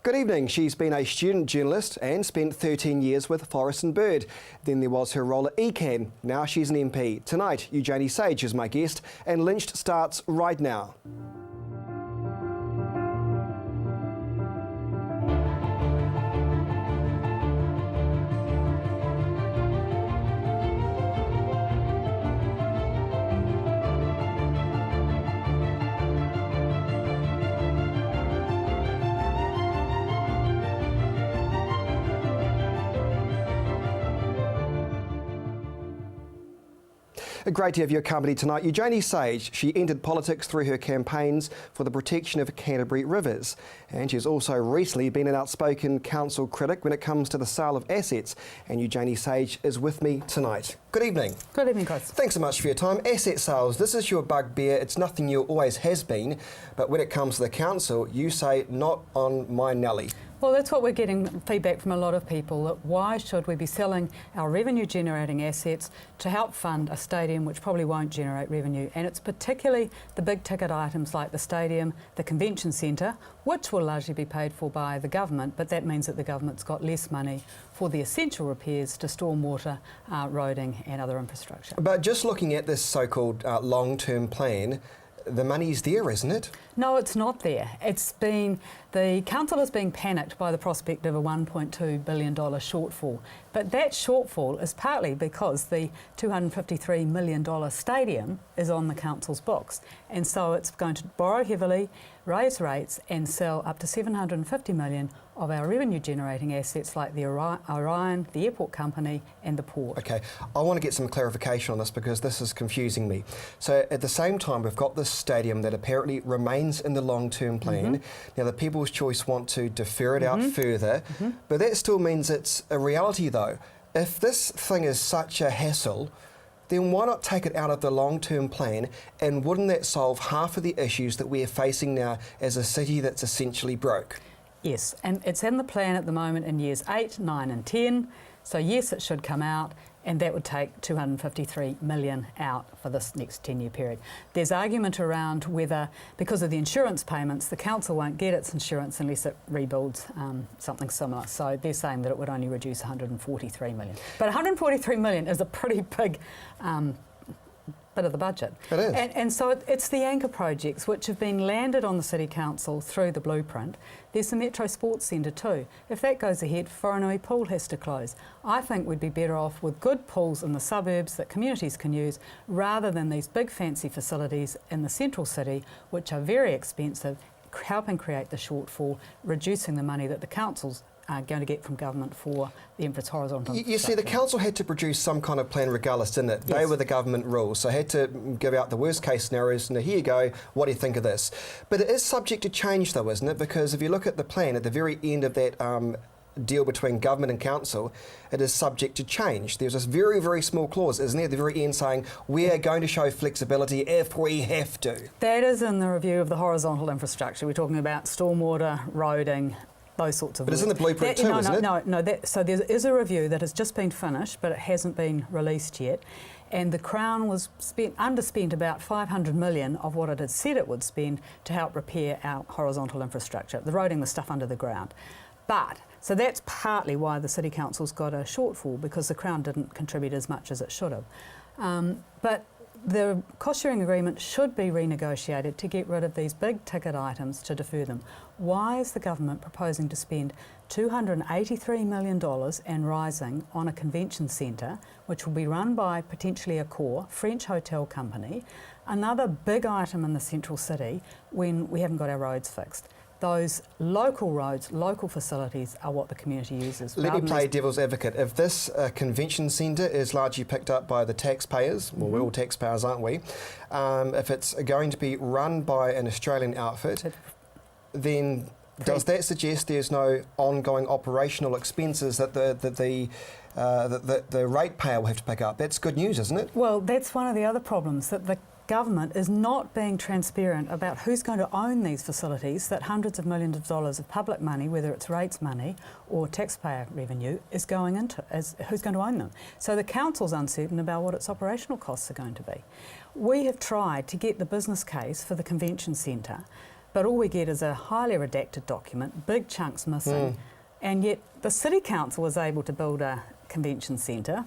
Good evening. She's been a student journalist and spent 13 years with Forest and Bird. Then there was her role at ECAN. Now she's an MP. Tonight, Eugenie Sage is my guest, and Lynched starts right now. Great to have your company tonight. Eugenie Sage, she entered politics through her campaigns for the protection of Canterbury rivers. And she's also recently been an outspoken council critic when it comes to the sale of assets. And Eugenie Sage is with me tonight. Good evening. Good evening, Chris. Thanks so much for your time. Asset sales, this is your bugbear. It's nothing you always has been. But when it comes to the council, you say not on my Nelly. Well, that's what we're getting feedback from a lot of people, that why should we be selling our revenue generating assets to help fund a stadium which probably won't generate revenue? And it's particularly the big ticket items like the stadium, the convention centre, which will largely be paid for by the government, but that means that the government's got less money for the essential repairs to stormwater, roading and other infrastructure. But just looking at this so-called long-term plan, the money's there, isn't it? No, it's not there. The council is being panicked by the prospect of a $1.2 billion shortfall. But that shortfall is partly because the $253 million stadium is on the council's books. And so it's going to borrow heavily, raise rates and sell up to $750 million of our revenue generating assets like the Orion, the airport company and the port. Okay, I want to get some clarification on this because this is confusing me. So at the same time, we've got this stadium that apparently remains in the long-term plan. Now the People's Choice want to defer it out further, but that still means it's a reality though. If this thing is such a hassle, then why not take it out of the long-term plan, and wouldn't that solve half of the issues that we're facing now as a city that's essentially broke? Yes, and it's in the plan at the moment in years 8, 9 and 10, so yes, it should come out, and that would take $253 million out for this next 10-year period. There's argument around whether, because of the insurance payments, the council won't get its insurance unless it rebuilds something similar. So they're saying that it would only reduce $143 million. But $143 million is a pretty big bit of the budget. It is. And so it's the anchor projects which have been landed on the City Council through the blueprint. There's the Metro Sports Centre too. If that goes ahead, Whanganui Pool has to close. I think we'd be better off with good pools in the suburbs that communities can use rather than these big fancy facilities in the central city which are very expensive, helping create the shortfall, reducing the money that the councils are going to get from government for the horizontal. You see, the council had to produce some kind of plan regardless, didn't it? Yes. They were the government rules, so had to give out the worst case scenarios. Now here you go, what do you think of this? But it is subject to change though, isn't it? Because if you look at the plan at the very end of that deal between government and council, it is subject to change. There's this very, very small clause, isn't there, at the very end saying, we are going to show flexibility if we have to. That is in the review of the horizontal infrastructure. We're talking about stormwater, roading, those sorts of. But it's in the blueprint too, isn't it? No. So there is a review that has just been finished, but it hasn't been released yet. And the Crown was underspent about $500 million of what it had said it would spend to help repair our horizontal infrastructure, the roading, the stuff under the ground. So that's partly why the City Council's got a shortfall, because the Crown didn't contribute as much as it should have. But the cost-sharing agreement should be renegotiated to get rid of these big ticket items to defer them. Why is the government proposing to spend $283 million and rising on a convention centre, which will be run by potentially a French hotel company, another big item in the central city, when we haven't got our roads fixed? Those local roads, local facilities are what the community uses. Let me play devil's advocate. If this convention centre is largely picked up by the taxpayers, well, we're all taxpayers, aren't we? If it's going to be run by an Australian outfit, then does that suggest there's no ongoing operational expenses that the ratepayer will have to pick up? That's good news, isn't it? Well, that's one of the other problems, that the government is not being transparent about who's going to own these facilities that hundreds of millions of dollars of public money, whether it's rates money or taxpayer revenue, is going into, who's going to own them. So the council's uncertain about what its operational costs are going to be. We have tried to get the business case for the convention centre but all we get is a highly redacted document, big chunks missing, and yet the City Council was able to build a convention centre,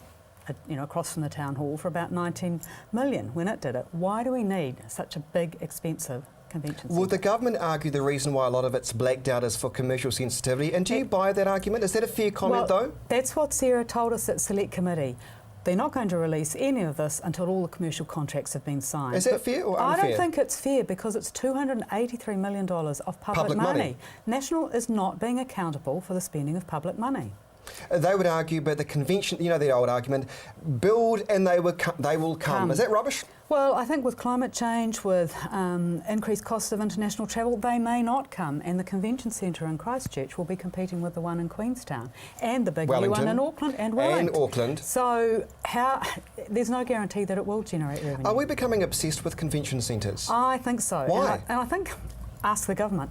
across from the town hall for about 19 million when it did it. Why do we need such a big, expensive convention centre? Will the government argue the reason why a lot of it's blacked out is for commercial sensitivity? And do you buy that argument? Is that a fair comment, though? That's what Sarah told us at Select Committee. They're not going to release any of this until all the commercial contracts have been signed. Is that fair or unfair? I don't think it's fair because it's $283 million of public money. National is not being accountable for the spending of public money. They would argue, but the convention, the old argument, build and they will come. Is that rubbish? Well, I think with climate change, with increased costs of international travel, they may not come. And the convention centre in Christchurch will be competing with the one in Queenstown and the big new one in Auckland and Wellington. And Auckland. So there's no guarantee that it will generate revenue. Are we becoming obsessed with convention centres? I think so. Why? And I think... Ask the government,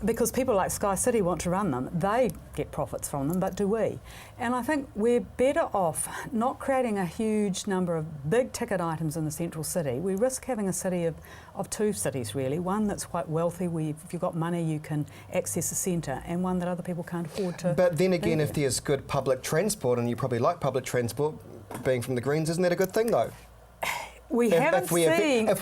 because people like Sky City want to run them. They get profits from them, but do we? And I think we're better off not creating a huge number of big ticket items in the central city. We risk having a city of two cities, really. One that's quite wealthy, where if you've got money you can access the centre, and one that other people can't afford to. But then again, if there's good public transport, and you probably like public transport, being from the Greens, isn't that a good thing, though? If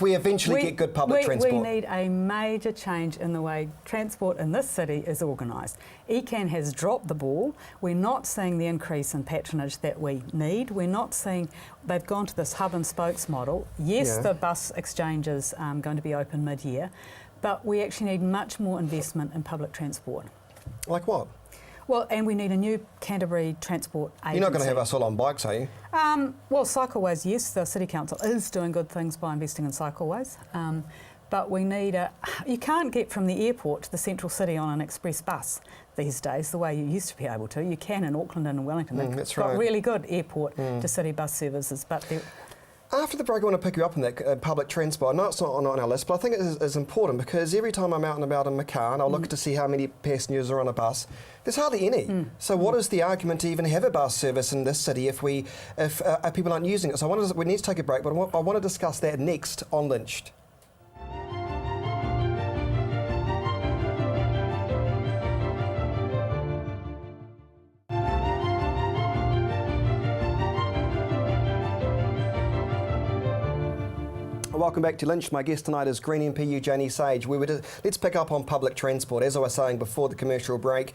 we eventually get good public transport. We need a major change in the way transport in this city is organised. ECAN has dropped the ball. We're not seeing the increase in patronage that we need. We're not seeing, they've gone to this hub and spokes model. Yes, the bus exchange is going to be open mid-year, but we actually need much more investment in public transport. Like what? Well, and we need a new Canterbury transport agency. You're not going to have us all on bikes, are you? Well, cycleways, yes, the City Council is doing good things by investing in cycleways, but we need you can't get from the airport to the central city on an express bus these days the way you used to be able to. You can in Auckland and in Wellington. They've got really good airport to city bus services, but after the break, I want to pick you up on that public transport. I know it's not on our list, but I think it is important because every time I'm out and about in my car and I'll look to see how many passengers are on a bus, there's hardly any. So what is the argument to even have a bus service in this city if people aren't using it? So we need to take a break, but I want to discuss that next on Lynched. Welcome back to Lynched. My guest tonight is Green MP Eugenie Sage. Let's pick up on public transport. As I was saying before the commercial break,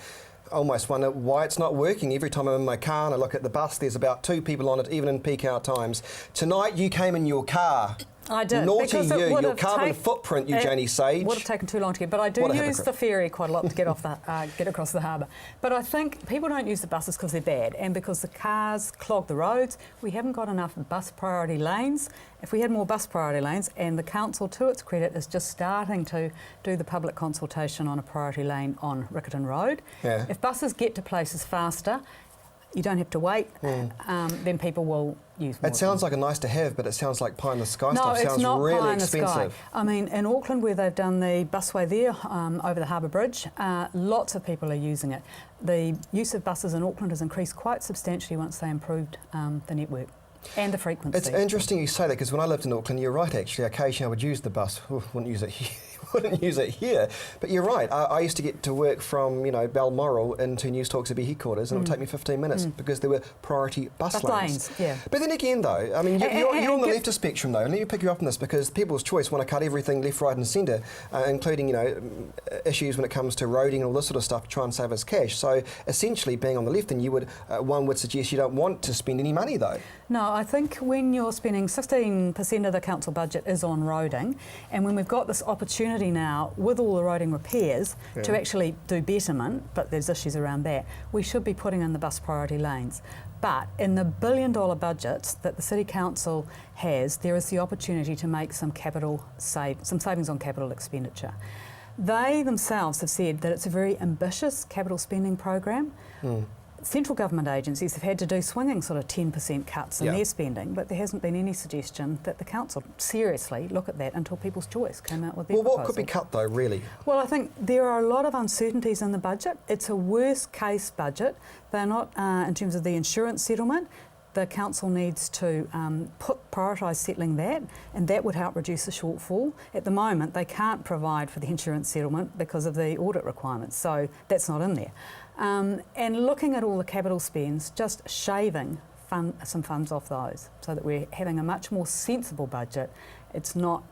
I almost wonder why it's not working. Every time I'm in my car and I look at the bus, there's about 2 people on it, even in peak hour times. Tonight you came in your car. I did. Naughty you, your carbon footprint, Eugenie Sage. Would have taken too long to get, but I do use the ferry quite a lot to get get across the harbour. But I think people don't use the buses because they're bad and because the cars clog the roads. We haven't got enough bus priority lanes. If we had more bus priority lanes, and the council, to its credit, is just starting to do the public consultation on a priority lane on Riccarton Road. Yeah. If buses get to places faster, you don't have to wait, then people will use more. It sounds like a nice to have, but it sounds like pie in the sky stuff. No, it's sounds not really pie in expensive. the sky. I mean, in Auckland, where they've done the busway there over the Harbour Bridge, lots of people are using it. The use of buses in Auckland has increased quite substantially once they improved the network and the frequency. It's interesting you say that because when I lived in Auckland, you're right actually, occasionally I would use the bus. Wouldn't use it here. But you're right, I used to get to work from Balmoral into News Talk City headquarters and it would take me 15 minutes because there were priority bus lanes. Yeah. But then again though, I mean you're on the leftist spectrum though, and let me pick you up on this because People's Choice want to cut everything left, right and centre, including issues when it comes to roading and all this sort of stuff to try and save us cash. So essentially being on the left, then one would suggest you don't want to spend any money though. No, I think when you're spending 16% of the council budget is on roading, and when we've got this opportunity now with all the roading repairs to actually do betterment, but there's issues around that, we should be putting in the bus priority lanes. But in the $1 billion budgets that the City Council has, there is the opportunity to make some savings on capital expenditure. They themselves have said that it's a very ambitious capital spending program. Central government agencies have had to do swinging sort of 10% cuts in their spending, but there hasn't been any suggestion that the council seriously look at that until People's Choice came out with their proposal. What could be cut though, really? Well, I think there are a lot of uncertainties in the budget. It's a worst case budget. They're not in terms of the insurance settlement. the council needs to prioritise settling that, and that would help reduce the shortfall. At the moment, they can't provide for the insurance settlement because of the audit requirements, so that's not in there. And looking at all the capital spends, just shaving some funds off those so that we're having a much more sensible budget. It's not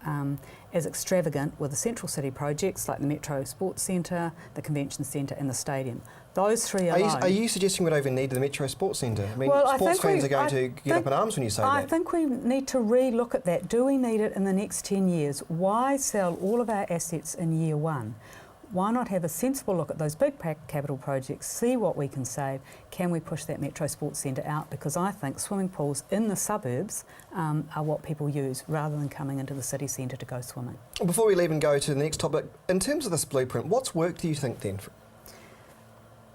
as extravagant with the central city projects like the Metro Sports Centre, the Convention Centre and the stadium. Those three alone. Are you suggesting we don't even need the Metro Sports Centre? I mean, sports fans are going to get up in arms when you say that. I think we need to re-look at that. Do we need it in the next 10 years? Why sell all of our assets in year one? Why not have a sensible look at those big capital projects, see what we can save? Can we push that Metro Sports Centre out? Because I think swimming pools in the suburbs are what people use rather than coming into the city centre to go swimming. Before we leave and go to the next topic, in terms of this blueprint, what's worked, do you think, then?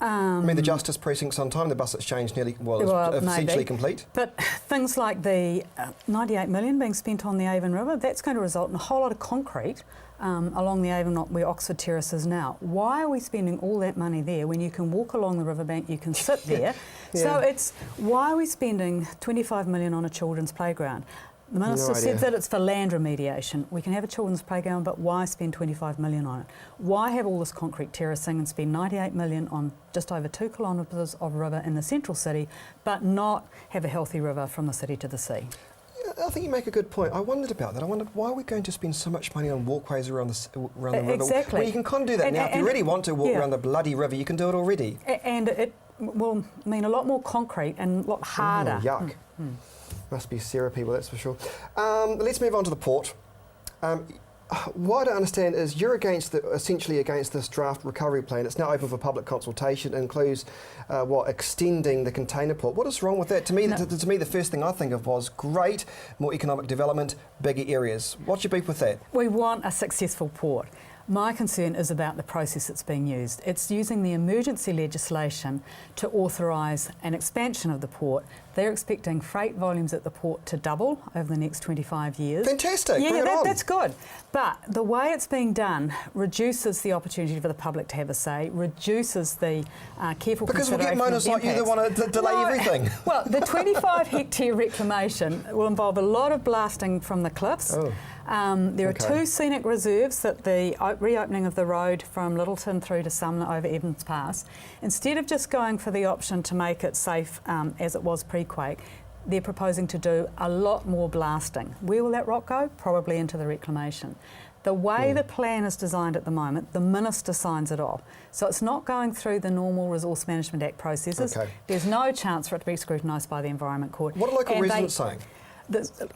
I mean, the Justice Precinct's on time, the bus exchange nearly, essentially complete. But things like the 98 million being spent on the Avon River, that's going to result in a whole lot of concrete along the Avon, where Oxford Terrace is now. Why are we spending all that money there when you can walk along the riverbank, you can sit there? Yeah. So it's, why are we spending 25 million on a children's playground? The Minister said that it's for land remediation. We can have a children's playground, but why spend 25 million on it? Why have all this concrete terracing and spend 98 million on just over 2 kilometres of river in the central city, but not have a healthy river from the city to the sea? Yeah, I think you make a good point. I wondered about that. I wondered, why are we going to spend so much money on walkways around the river? Exactly. Well, you can kind of do that now. If you really want to walk around the bloody river, you can do it already. And it will mean a lot more concrete and a lot harder. Yuck. Must be Sarah people, that's for sure. Let's move on to the port. What I understand is you're essentially against this draft recovery plan. It's now open for public consultation. It includes extending the container port. What is wrong with that? To me, the first thing I think of was great, more economic development, bigger areas. What's your beef with that? We want a successful port. My concern is about the process that's being used. It's using the emergency legislation to authorise an expansion of the port. They're expecting freight volumes at the port to double over the next 25 years. Fantastic. Yeah, Bring it on. That's good. But the way it's being done reduces the opportunity for the public to have a say, reduces the careful because we'll get consideration moaners like you that want to delay everything. Well, the 25 hectare reclamation will involve a lot of blasting from the cliffs. Oh. There are 2 scenic reserves that the reopening of the road from Littleton through to Sumner over Evans Pass, instead of just going for the option to make it safe as it was pre-quake, they're proposing to do a lot more blasting. Where will that rock go? Probably into the reclamation. The way the plan is designed at the moment, the Minister signs it off. So it's not going through the normal Resource Management Act processes. Okay. There's no chance for it to be scrutinised by the Environment Court. What are local residents saying?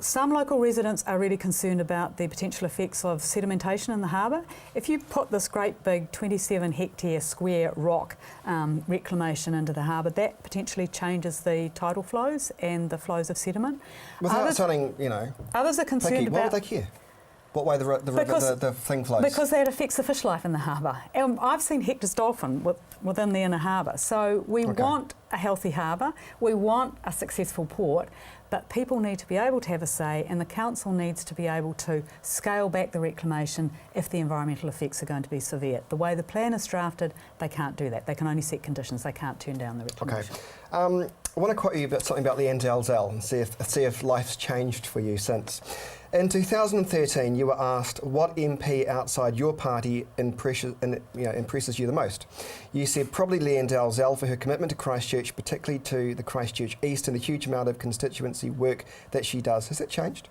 Some local residents are really concerned about the potential effects of sedimentation in the harbour. If you put this great big 27 hectare square rock reclamation into the harbour, that potentially changes the tidal flows and the flows of sediment. Without sounding, others are concerned why about... would they care? What way the thing flows? Because that affects the fish life in the harbour. And I've seen Hector's dolphin within the inner harbour. So we want a healthy harbour, we want a successful port, but people need to be able to have a say, and the council needs to be able to scale back the reclamation if the environmental effects are going to be severe. The way the plan is drafted, they can't do that. They can only set conditions. They can't turn down the reclamation. Okay. I want to quote you about something about Leanne Dalzell and see if life's changed for you since. In 2013, you were asked what MP outside your party impresses you the most. You said probably Leanne Dalzell for her commitment to Christchurch, particularly to the Christchurch East and the huge amount of constituency work that she does. Has that changed?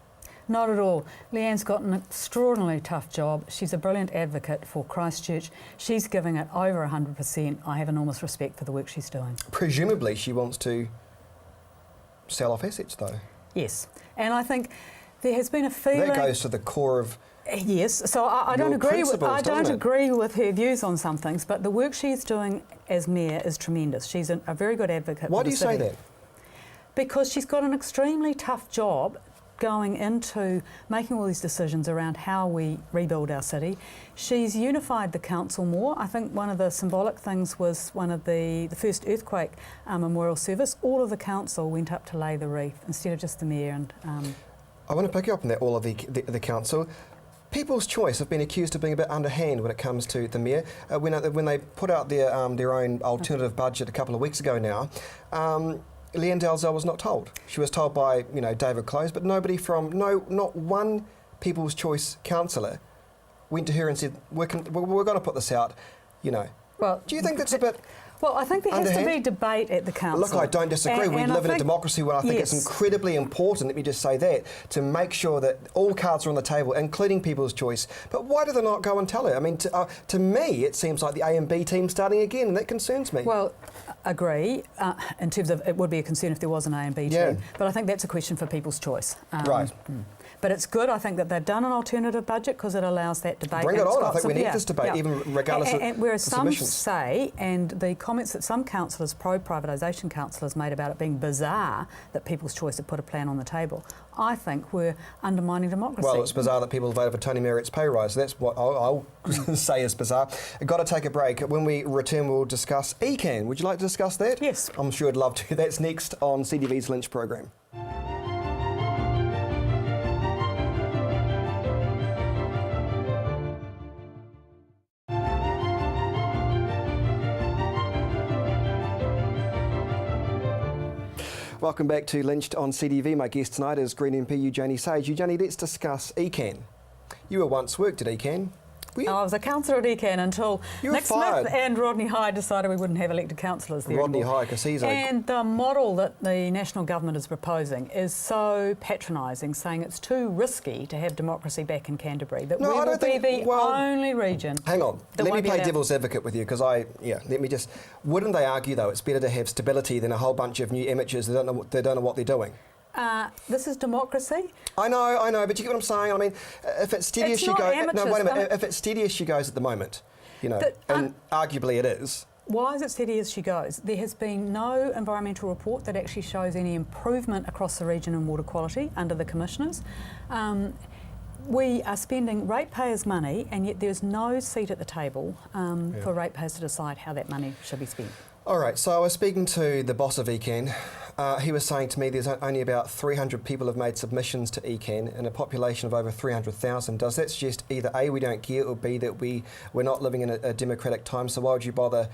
Not at all. Leanne's got an extraordinarily tough job. She's a brilliant advocate for Christchurch. She's giving it over 100%. I have enormous respect for the work she's doing. Presumably she wants to sell off assets though. Yes, and I think there has been a feeling... That goes to the core of... Yes, so I don't agree with her views on some things, but the work she's doing as mayor is tremendous. She's a very good advocate. Why do you say that? Because she's got an extremely tough job going into making all these decisions around how we rebuild our city. She's unified the council more. I think one of the symbolic things was one of the first earthquake memorial service. All of the council went up to lay the wreath instead of just the mayor. And I want to pick you up on that, all of the council. People's Choice have been accused of being a bit underhand when it comes to the mayor. When they put out their own alternative budget a couple of weeks ago now, Leanne Dalzell was not told. She was told by, David Close, but nobody not one People's Choice councillor went to her and said, we're going to put this out, Well, do you think that's a bit... Well, I think there has to be debate at the council. Look, I don't disagree. We live in a democracy where I think it's incredibly important, let me just say that, to make sure that all cards are on the table, including People's Choice. But why do they not go and tell her? I mean, to me, it seems like the A and B team starting again, and that concerns me. Well, agree. In terms of, it would be a concern if there was an A and B team. But I think that's a question for People's Choice. Right. But it's good, I think, that they've done an alternative budget because it allows that debate. Bring it on. I think we need this debate, even regardless of whereas some submissions. say, and the comments that some councillors, pro-privatisation councillors, made about it being bizarre that People's Choice had put a plan on the table, I think we're undermining democracy. Well, it's bizarre that people voted for Tony Marriott's pay rise. That's what I'll say is bizarre. I've got to take a break. When we return, we'll discuss ECAN. Would you like to discuss that? Yes. I'm sure I'd love to. That's next on CTV's Lynched program. Welcome back to Lynched on CTV. My guest tonight is Green MP Eugenie Sage. Eugenie, let's discuss ECAN. You were once worked at ECAN. I was a councillor at ECAN until Nick Smith and Rodney Hyde decided we wouldn't have elected councillors there. Rodney Hyde, because he's And the model that the national government is proposing is so patronising, saying it's too risky to have democracy back in Canterbury, that we will be the only region. Hang on, let me play devil's advocate with you, because wouldn't they argue, though, it's better to have stability than a whole bunch of new amateurs that don't know what they're doing? This is democracy. I know, but you get what I'm saying? I mean, if it's steady as she goes... No, wait a minute. If it's steady as she goes at the moment, and arguably it is... Why is it steady as she goes? There has been no environmental report that actually shows any improvement across the region in water quality under the commissioners. We are spending ratepayers' money, and yet there's no seat at the table for ratepayers to decide how that money should be spent. All right, so I was speaking to the boss of ECAN. He was saying to me there's only about 300 people have made submissions to ECAN in a population of over 300,000. Does that suggest either A, we don't care, or B, that we're not living in a democratic time? So why would you bother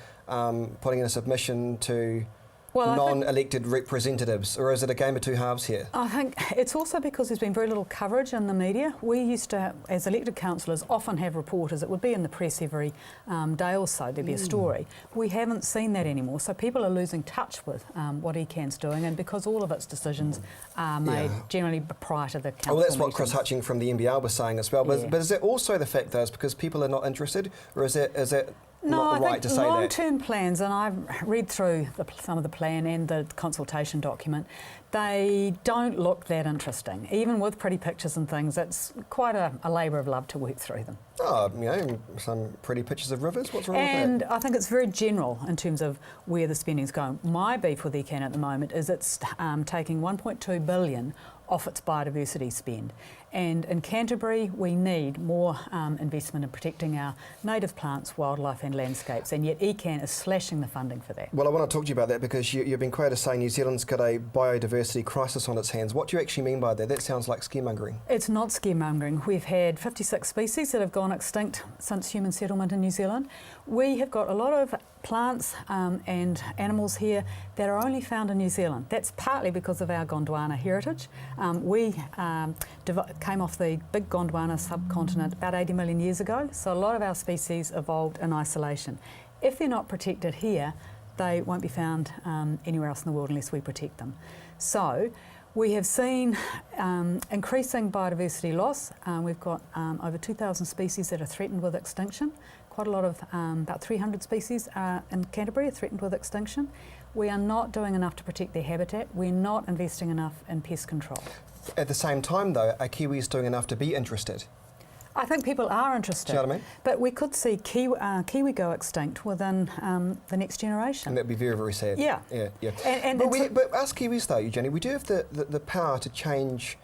putting in a submission to non-elected representatives, or is it a game of two halves here? I think it's also because there's been very little coverage in the media. We used to, as elected councillors, often have reporters. It would be in the press every day or so, there'd be a story. We haven't seen that anymore, so people are losing touch with what ECAN's doing, and because all of its decisions are made generally prior to the council Well, that's what meetings. Chris Hutching from the NBL was saying as well. But is it also the fact, though, it's because people are not interested, or is it not right to say that? No, I think long-term plans, and I've read through some of the plan and the consultation document, they don't look that interesting. Even with pretty pictures and things, it's quite a labour of love to work through them. Oh, some pretty pictures of rivers, what's wrong with that? And I think it's very general in terms of where the spending's going. My beef with ECAN at the moment is it's taking $1.2 billion off its biodiversity spend. And in Canterbury, we need more investment in protecting our native plants, wildlife and landscapes, and yet ECAN is slashing the funding for that. Well, I want to talk to you about that because you've been quoted as saying New Zealand's got a biodiversity crisis on its hands. What do you actually mean by that? That sounds like scaremongering. It's not scaremongering. We've had 56 species that have gone extinct since human settlement in New Zealand. We have got a lot of plants and animals here that are only found in New Zealand. That's partly because of our Gondwana heritage. We came off the big Gondwana subcontinent about 80 million years ago, so a lot of our species evolved in isolation. If they're not protected here, they won't be found anywhere else in the world unless we protect them. So we have seen increasing biodiversity loss. We've got over 2,000 species that are threatened with extinction. Quite a lot of, about 300 species in Canterbury are threatened with extinction. We are not doing enough to protect their habitat. We're not investing enough in pest control. At the same time, though, are Kiwis doing enough to be interested? I think people are interested. Do you know what I mean? But we could see kiwi go extinct within the next generation. And that'd be very, very sad. Yeah. But us Kiwis, though, Eugenie, we do have the power to change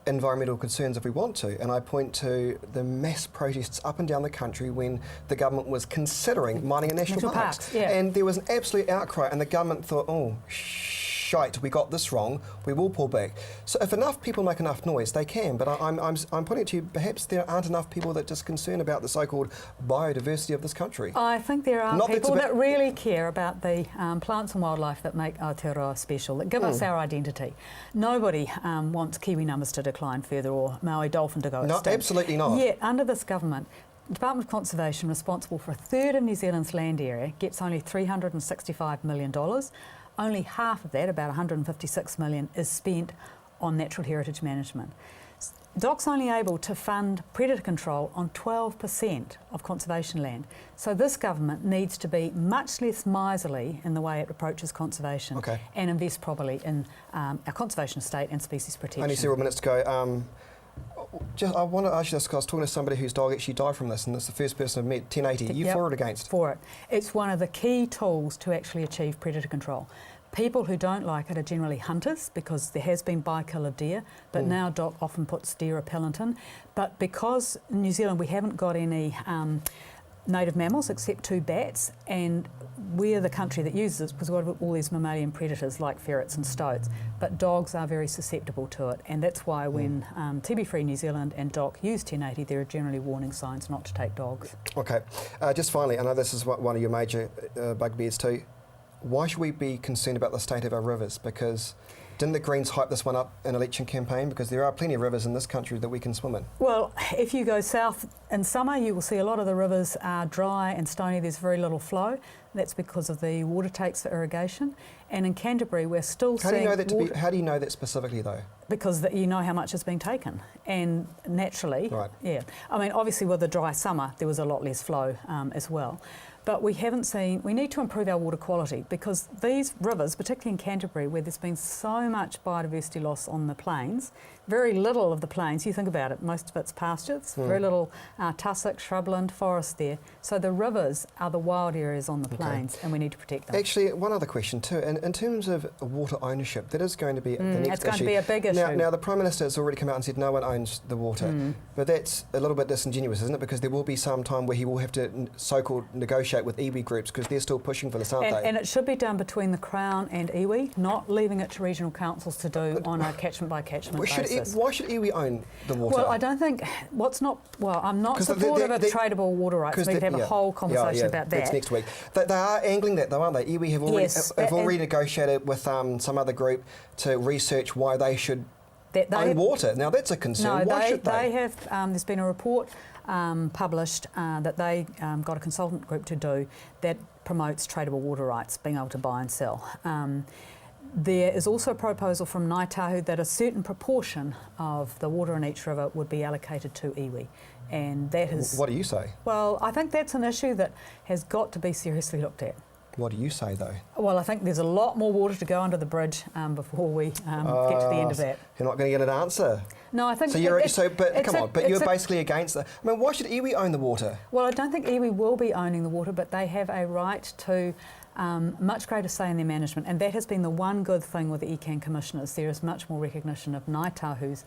environmental concerns if we want to, and I point to the mass protests up and down the country when the government was considering mining a national park. And there was an absolute outcry, and the government thought, oh, shh, shite, we got this wrong, we will pull back. So if enough people make enough noise, they can. But I'm putting it to you, perhaps there aren't enough people that just concern about the so-called biodiversity of this country. I think there are Not people that really care about the plants and wildlife that make Aotearoa special, that give us our identity. Nobody wants Kiwi numbers to decline further or Maui dolphin to go extinct. No, absolutely not. Yet, under this government, the Department of Conservation, responsible for a third of New Zealand's land area, gets only $365 million. Only half of that, about $156 million, is spent on natural heritage management. DOC's only able to fund predator control on 12% of conservation land. So this government needs to be much less miserly in the way it approaches conservation and invest properly in our conservation estate and species protection. Only several minutes to go. I want to ask you this, because I was talking to somebody whose dog actually died from this, and it's the first person I've met, 1080. You for or against? For it. It's one of the key tools to actually achieve predator control. People who don't like it are generally hunters, because there has been by-kill of deer, but now DOC often puts deer repellent in. But because in New Zealand we haven't got any native mammals except 2 bats, and we're the country that uses it because we've got all these mammalian predators like ferrets and stoats, but dogs are very susceptible to it, and that's why when TB Free New Zealand and DOC use 1080, there are generally warning signs not to take dogs. Okay, just finally, I know this is one of your major bugbears too. Why should we be concerned about the state of our rivers? Because didn't the Greens hype this one up in an election campaign? Because there are plenty of rivers in this country that we can swim in. Well, if you go south in summer, you will see a lot of the rivers are dry and stony. There's very little flow. That's because of the water takes for irrigation. And in Canterbury, we're still seeing... How do you know that specifically, though? Because you know how much has been taken. And naturally, yeah. I mean, obviously with the dry summer, there was a lot less flow as well. But we need to improve our water quality, because these rivers, particularly in Canterbury, where there's been so much biodiversity loss on the plains, very little of the plains, you think about it, most of it's pastures, very little tussock, shrubland, forest there. So the rivers are the wild areas on the plains, and we need to protect them. Actually, one other question too. In terms of water ownership, that is going to be the next issue. It's going to be a big issue. Now, the Prime Minister has already come out and said no one owns the water. But that's a little bit disingenuous, isn't it? Because there will be some time where he will have to so-called negotiate with iwi groups, because they're still pushing for this, aren't they? And it should be done between the Crown and iwi, not leaving it to regional councils to do on a catchment-by-catchment basis. Why should iwi own the water? Well, I don't think... I'm not supportive of tradable water rights. We could have a whole conversation about that. That's next week. They are angling that, though, aren't they? Iwi have already negotiated with some other group to research why they should own water. Now, that's a concern. Why should they? There's been a report published that they got a consultant group to do that promotes tradable water rights, being able to buy and sell. There is also a proposal from Ngāi Tahu that a certain proportion of the water in each river would be allocated to iwi. And that is... What do you say? Well, I think that's an issue that has got to be seriously looked at. What do you say, though? Well, I think there's a lot more water to go under the bridge before we get to the end of that. You're not going to get an answer? No, I think... But you're basically against that. I mean, why should iwi own the water? Well, I don't think iwi will be owning the water, but they have a right to much greater say in their management, and that has been the one good thing with the ECAN commissioners. There is much more recognition of Ngāi Tahu's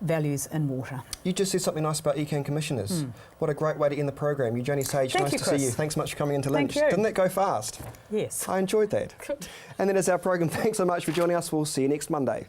values in water. You just said something nice about ECAN commissioners. What a great way to end the program. Eugenie Sage, nice to see you. Thanks so much for coming into Lynched. Didn't that go fast? Yes. I enjoyed that. Good. And that is our program. Thanks so much for joining us. We'll see you next Monday.